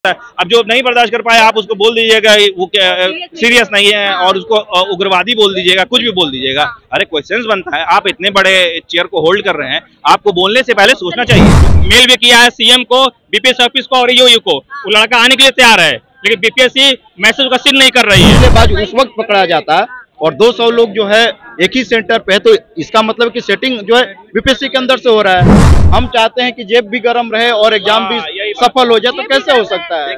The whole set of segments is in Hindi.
अब जो नहीं बर्दाश्त कर पाए आप उसको बोल दीजिएगा वो सीरियस नहीं है और उसको उग्रवादी बोल दीजिएगा, कुछ भी बोल दीजिएगा। अरे कोई सेंस बनता है? आप इतने बड़े चेयर को होल्ड कर रहे हैं, आपको बोलने से पहले सोचना चाहिए। मेल भी किया है सीएम को, बीपीएससी ऑफिस को और ईओयू को, वो लड़का आने के लिए तैयार है, लेकिन बीपीएससी मैसेज का सील नहीं कर रही है। बाद उस वक्त पकड़ा जाता है और 200 लोग जो है एक ही सेंटर पे है, तो इसका मतलब कि सेटिंग जो है बीपीएससी के अंदर से हो रहा है। हम चाहते हैं कि जेब भी गर्म रहे और एग्जाम भी सफल हो जाए, तो कैसे हो सकता है?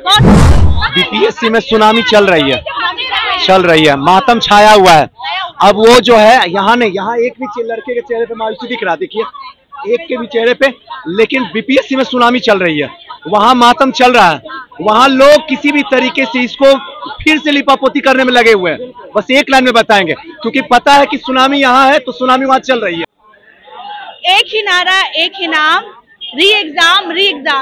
बीपीएससी में सुनामी चल रही है, मातम छाया हुआ है। अब वो जो है यहाँ एक भी लड़के के चेहरे पे मायूसी दिख रहा, देखिए एक के भी चेहरे पे, लेकिन बीपीएससी में सुनामी चल रही है, वहां मातम चल रहा है, वहां लोग किसी भी तरीके से इसको फिर से लिपापोती करने में लगे हुए हैं। बस एक लाइन में बताएंगे, क्योंकि पता है कि सुनामी यहाँ है तो सुनामी वहां चल रही है। एक ही नारा, एक ही नाम, री एग्जाम,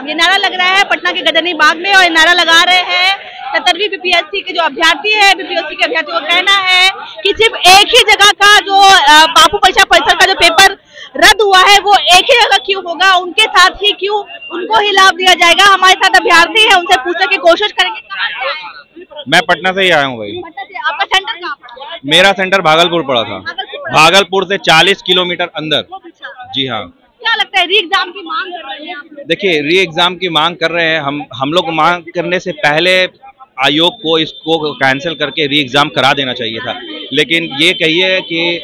ये नारा लग रहा है पटना के गजनी बाग में, और ये नारा लगा रहे हैं 17वीं बीपीएससी के जो अभ्यर्थी है। बीपीएससी के अभ्यर्थियों का कहना है कि सिर्फ एक ही जगह का जो बापू परीक्षा परिसर का जो पेपर रद्द हुआ है वो एक ही जगह क्यों होगा, उनके साथ ही क्यों उनको ही लाभ दिया जाएगा। हमारे साथ अभ्यर्थी है, उनसे पूछने की कोशिश करेंगे। मैं पटना से ही आया हूँ भाई। आपका सेंटर कहाँ पड़ा? मेरा सेंटर भागलपुर पड़ा था, भागलपुर से 40 किलोमीटर अंदर। जी हाँ। क्या लगता है, री एग्जाम की मांग कर रहे हैं आप? देखिए री एग्जाम की मांग कर रहे हैं हम लोग। मांग करने से पहले आयोग को इसको कैंसिल करके री एग्जाम करा देना चाहिए था, लेकिन ये कहिए कि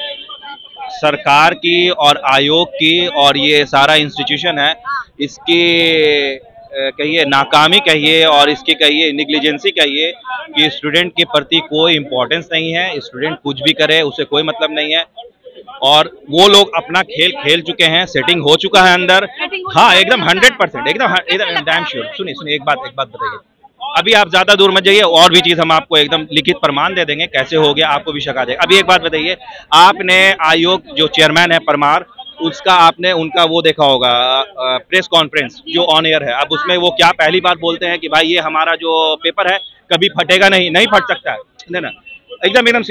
सरकार की और आयोग की और ये सारा इंस्टीट्यूशन है, इसकी कहिए नाकामी कहिए और इसकी कहिए निग्लिजेंसी कहिए कि स्टूडेंट के प्रति कोई इम्पोर्टेंस नहीं है। स्टूडेंट कुछ भी करे उसे कोई मतलब नहीं है, और वो लोग अपना खेल खेल चुके हैं, सेटिंग हो चुका है अंदर। हाँ एकदम 100%, एकदम डैम श्योर। सुनिए एक बात बताइए, अभी आप ज्यादा दूर मत जाइए, और भी चीज हम आपको एकदम लिखित प्रमाण दे देंगे कैसे हो गया, आपको भी शक आ जाएगा। अभी एक बात बताइए, आपने आयोग जो चेयरमैन है परमार, उसका आपने उनका वो देखा होगा प्रेस कॉन्फ्रेंस जो ऑन एयर है। अब उसमें वो क्या पहली बार बोलते हैं कि भाई ये हमारा जो पेपर है कभी फटेगा नहीं फट सकता है ना, एकदम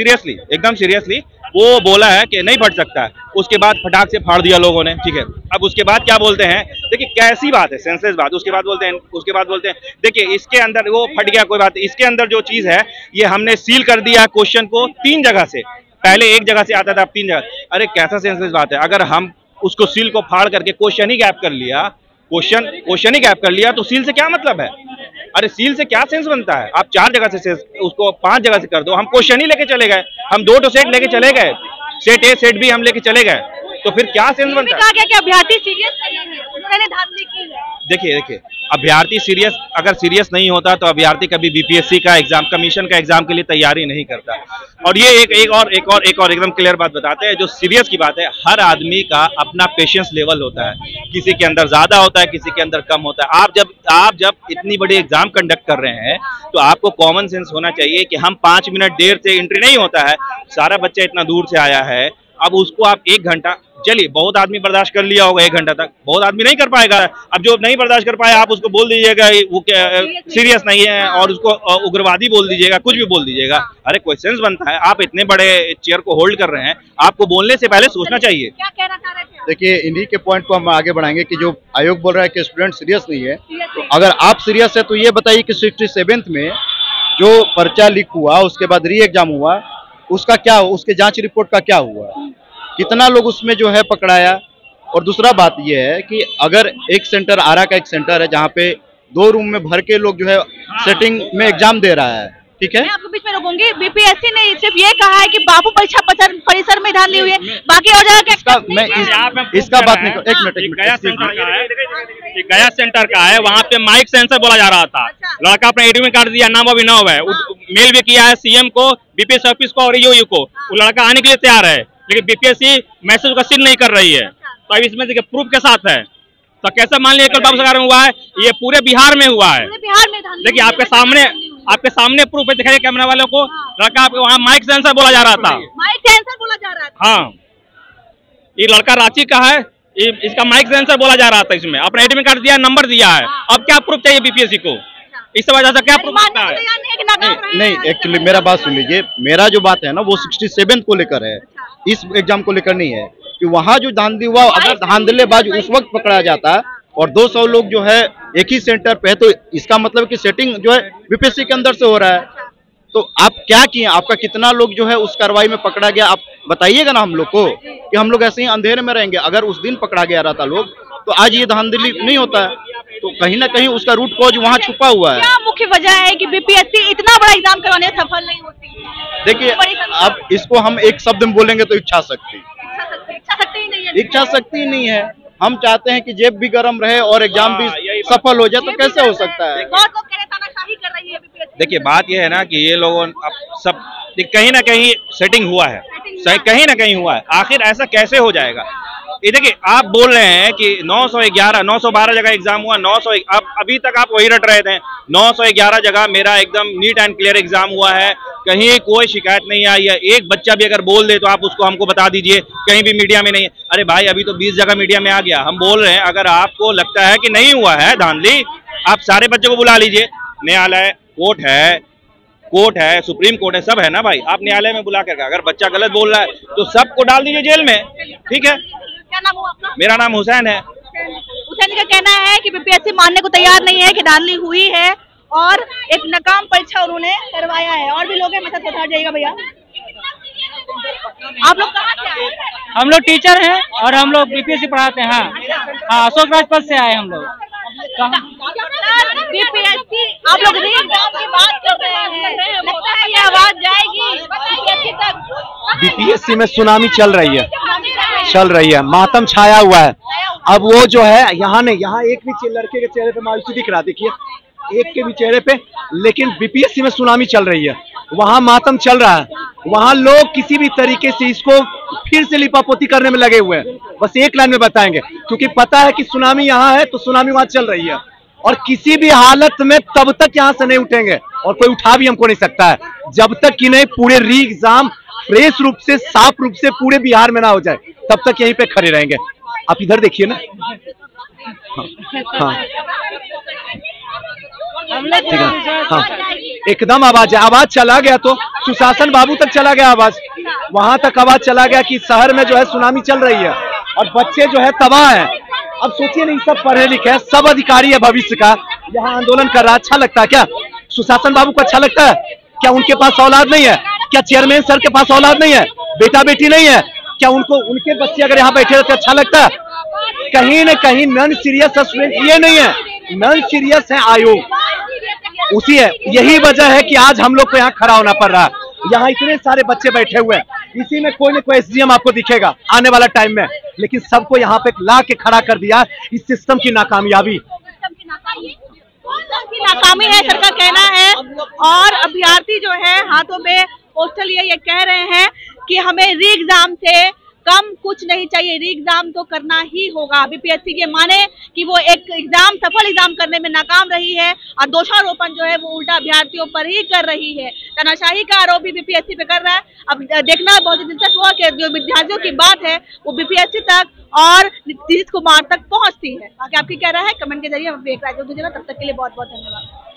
सीरियसली वो बोला है कि नहीं फट सकता है। उसके बाद फटाक से फाड़ दिया लोगों ने, ठीक है। अब उसके बाद क्या बोलते हैं, देखिए कैसी बात है, सेंसलेस बात। उसके बाद बोलते हैं देखिए इसके अंदर वो फट गया, कोई बात, इसके अंदर जो चीज है ये हमने सील कर दिया क्वेश्चन को 3 जगह से, पहले एक जगह से आता था अब 3 जगह। अरे कैसा सेंसलेस बात है, अगर हम उसको सील को फाड़ करके क्वेश्चन ही गैप कर लिया तो सील से क्या मतलब है? अरे सील से क्या सेंस बनता है? आप 4 जगह से उसको 5 जगह से कर दो। हम क्वेश्चन ही लेके चले गए, हम 2 सेट लेके चले गए, सेट ए सेट बी हम लेके चले गए, तो फिर क्या सेंस बनता है? कहा गया कि अभ्यर्थी सीरियस नहीं है, उन्होंने धांधली की है। देखिए अभ्यर्थी अगर सीरियस नहीं होता तो अभ्यर्थी कभी बीपीएससी का एग्जाम, कमीशन का एग्जाम के लिए तैयारी नहीं करता। और ये एक और एकदम क्लियर बात बताते हैं, जो सीरियस की बात है, हर आदमी का अपना पेशेंस लेवल होता है, किसी के अंदर ज्यादा होता है, किसी के अंदर कम होता है। आप जब इतनी बड़ी एग्जाम कंडक्ट कर रहे हैं तो आपको कॉमन सेंस होना चाहिए कि हम 5 मिनट देर से एंट्री नहीं होता है, सारा बच्चा इतना दूर से आया है, अब उसको आप 1 घंटा, चलिए बहुत आदमी बर्दाश्त कर लिया होगा 1 घंटा तक, बहुत आदमी नहीं कर पाएगा। अब जो नहीं बर्दाश्त कर पाए आप उसको बोल दीजिएगा वो सीरियस नहीं है और उसको उग्रवादी बोल दीजिएगा, कुछ भी बोल दीजिएगा। अरे कोई सेंस बनता है? आप इतने बड़े चेयर को होल्ड कर रहे हैं, आपको बोलने से पहले सोचना चाहिए। क्या कहना चाह रहे थे? देखिए इन्हीं के पॉइंट को हम आगे बढ़ाएंगे कि जो आयोग बोल रहा है कि स्टूडेंट सीरियस नहीं है, तो अगर आप सीरियस है तो ये बताइए कि 67th में जो पर्चा लीक हुआ, उसके बाद री एग्जाम हुआ, उसका क्या, उसके जांच रिपोर्ट का क्या हुआ, कितना लोग उसमें जो है पकड़ाया। और दूसरा बात यह है कि अगर एक सेंटर, आरा का एक सेंटर है जहाँ पे 2 रूम में भर के लोग जो है सेटिंग में एग्जाम दे रहा है, ठीक है। मैं आपको बीच में रोकूंगी, बीपीएससी ने सिर्फ ये कहा है कि बापू परीक्षा परिसर में धांधली हुई है, बाकी और जगह इसका बात नहीं। एक मिनट गया सेंटर का है, वहाँ पे माइक सेंसर बोला जा रहा था। लड़का अपना एडमिट कार्ड दिया, नाम अभिनव है, मेल भी किया है सीएम को, बीपीएससी ऑफिस को और ईओयू को, वो लड़का आने के लिए तैयार है, लेकिन बीपीएससी मैसेज का सील नहीं कर रही है। तो अब इसमें देखिए प्रूफ के साथ है, तो कैसे मान लीजिए कल बाबू सरकार में हुआ है, ये पूरे बिहार में हुआ है। देखिए आपके सामने प्रूफ है, दिखाइए कैमरा वालों को। लड़का वहाँ माइक सेंसर बोला जा रहा था, हाँ ये लड़का रांची का है, इसका माइक सेंसर बोला जा रहा था, इसमें अपना एडमिट कार्ड दिया, नंबर दिया है। अब क्या प्रूफ चाहिए बीपीएससी को? इस वजह से क्या प्रूफ करता है? नहीं एक्चुअली मेरा बात सुन लीजिए, मेरा जो बात है ना वो 67 को लेकर है, इस एग्जाम को लेकर नहीं है। कि वहाँ जो धांधली हुआ, अगर धांधलेबाज उस वक्त पकड़ा जाता और 200 लोग जो है एक ही सेंटर पे है, तो इसका मतलब कि सेटिंग जो है बीपीएससी के अंदर से हो रहा है। तो आप क्या किए, आपका कितना लोग जो है उस कार्रवाई में पकड़ा गया, आप बताइएगा ना हम लोग को, कि हम लोग ऐसे ही अंधेरे में रहेंगे। अगर उस दिन पकड़ा गया रहता लोग, तो आज ये धांधली नहीं होता है। तो कहीं ना कहीं उसका रूट कॉज वहाँ छुपा हुआ है। क्या मुख्य वजह है कि बीपीएससी इतना बड़ा एग्जाम करवाने में सफल नहीं होती है? देखिए, अब इसको हम एक शब्द में बोलेंगे तो इच्छा शक्ति ही नहीं है। इच्छा शक्ति नहीं है। हम चाहते हैं कि जेब भी गर्म रहे और एग्जाम भी सफल हो जाए, तो कैसे हो सकता है? बहुत लोग कह रहे तानाशाही कर रही है बीपीएससी। देखिए, बात यह है ना कि ये लोगों अब सब कहीं ना कहीं सेटिंग हुआ है, कहीं ना कहीं हुआ है। आखिर ऐसा कैसे हो जाएगा? ये देखिए, आप बोल रहे हैं कि 911 912 जगह एग्जाम हुआ, 900 अब अभी तक आप वही रट रहे थे। 911 जगह मेरा एकदम नीट एंड क्लियर एग्जाम हुआ है, कहीं कोई शिकायत नहीं आई है। एक बच्चा भी अगर बोल दे तो आप उसको हमको बता दीजिए, कहीं भी मीडिया में नहीं है। अरे भाई, अभी तो 20 जगह मीडिया में आ गया। हम बोल रहे हैं, अगर आपको लगता है कि नहीं हुआ है धांधली, आप सारे बच्चों को बुला लीजिए। न्यायालय, कोर्ट है, सुप्रीम कोर्ट है, सब है ना भाई। आप न्यायालय में बुला कर, अगर बच्चा गलत बोल रहा है तो सबको डाल दीजिए जेल में, ठीक है? क्या नाम हुआ आपका? मेरा नाम हुसैन है। हुसैन का कहना है कि बीपीएससी मानने को तैयार नहीं है कि धांधली हुई है और एक नाकाम परीक्षा उन्होंने करवाया है। और भी लोग हैं, मतलब बता जाइएगा भैया। आप लोग कहाँ से आए? हम लोग टीचर हैं और हम लोग बीपीएससी पढ़ाते हैं। हाँ, अशोक राजपथ से आए हम लोग। बीपीएससी, आप लोग एग्जाम की बात कर रहे हैं, लगता है ये आवाज जाएगी बीपीएससी तक? बीपीएससी में सुनामी चल रही है, मातम छाया हुआ है। अब वो जो है यहाँ एक भी लड़के के चेहरे पे मायूसी दिख रहा है, देखिए एक के भी चेहरे पे। लेकिन बीपीएससी में सुनामी चल रही है, वहां मातम चल रहा है। वहां लोग किसी भी तरीके से इसको फिर से लिपापोती करने में लगे हुए हैं। बस एक लाइन में बताएंगे, क्योंकि पता है कि सुनामी यहाँ है तो सुनामी वहां चल रही है, और किसी भी हालत में तब तक यहाँ से नहीं उठेंगे, और कोई उठा भी हमको नहीं सकता है जब तक कि नहीं पूरे री एग्जाम फ्रेश रूप से, साफ रूप से पूरे बिहार में ना हो जाए, तब तक यहीं पे खड़े रहेंगे। आप इधर देखिए ना। हाँ, ठीक है। हाँ, एकदम आवाज चला गया, तो सुशासन बाबू तक चला गया आवाज, वहां तक आवाज चला गया कि शहर में जो है सुनामी चल रही है और बच्चे जो है तबाह है। अब सोचिए नहीं, सब पढ़े लिखे हैं, सब अधिकारी है भविष्य का, यहाँ आंदोलन कर रहा है। अच्छा लगता है क्या सुशासन बाबू को? अच्छा लगता है क्या? उनके पास औलाद नहीं है क्या? चेयरमैन सर के पास औलाद नहीं है, बेटा बेटी नहीं है क्या? उनके बच्चे अगर यहाँ बैठे रहते अच्छा लगता है? कहीं न कहीं नॉन सीरियस स्टूडेंट ये नहीं है, नॉन सीरियस है आयोग, उसी है। यही वजह है कि आज हम लोग को यहाँ खड़ा होना पड़ रहा है। यहाँ इतने सारे बच्चे बैठे हुए हैं, इसी में कोई न कोई एसडीएम आपको दिखेगा आने वाला टाइम में, लेकिन सबको यहाँ पे ला के खड़ा कर दिया इस सिस्टम की नाकामयाबी। नाकामी है सर का कहना है, और अभ्यर्थी जो है हाथों में पोस्टर लिए ये कह रहे हैं कि हमें री एग्जाम से कम कुछ नहीं चाहिए, री एग्जाम तो करना ही होगा। बीपीएससी के माने कि वो एक एग्जाम, सफल एग्जाम करने में नाकाम रही है और दोषारोपण जो है वो उल्टा अभ्यर्थियों पर ही कर रही है। तानाशाही का आरोप भी बीपीएससी पे कर रहा है। अब देखना बहुत दिलचस्प हुआ कि जो विद्यार्थियों की बात है वो बीपीएससी तक और नीतीश कुमार तक पहुंचती है। आगे आपकी क्या राय है? कमेंट के जरिए हम देख रहे हैं। तब तक के लिए बहुत बहुत धन्यवाद।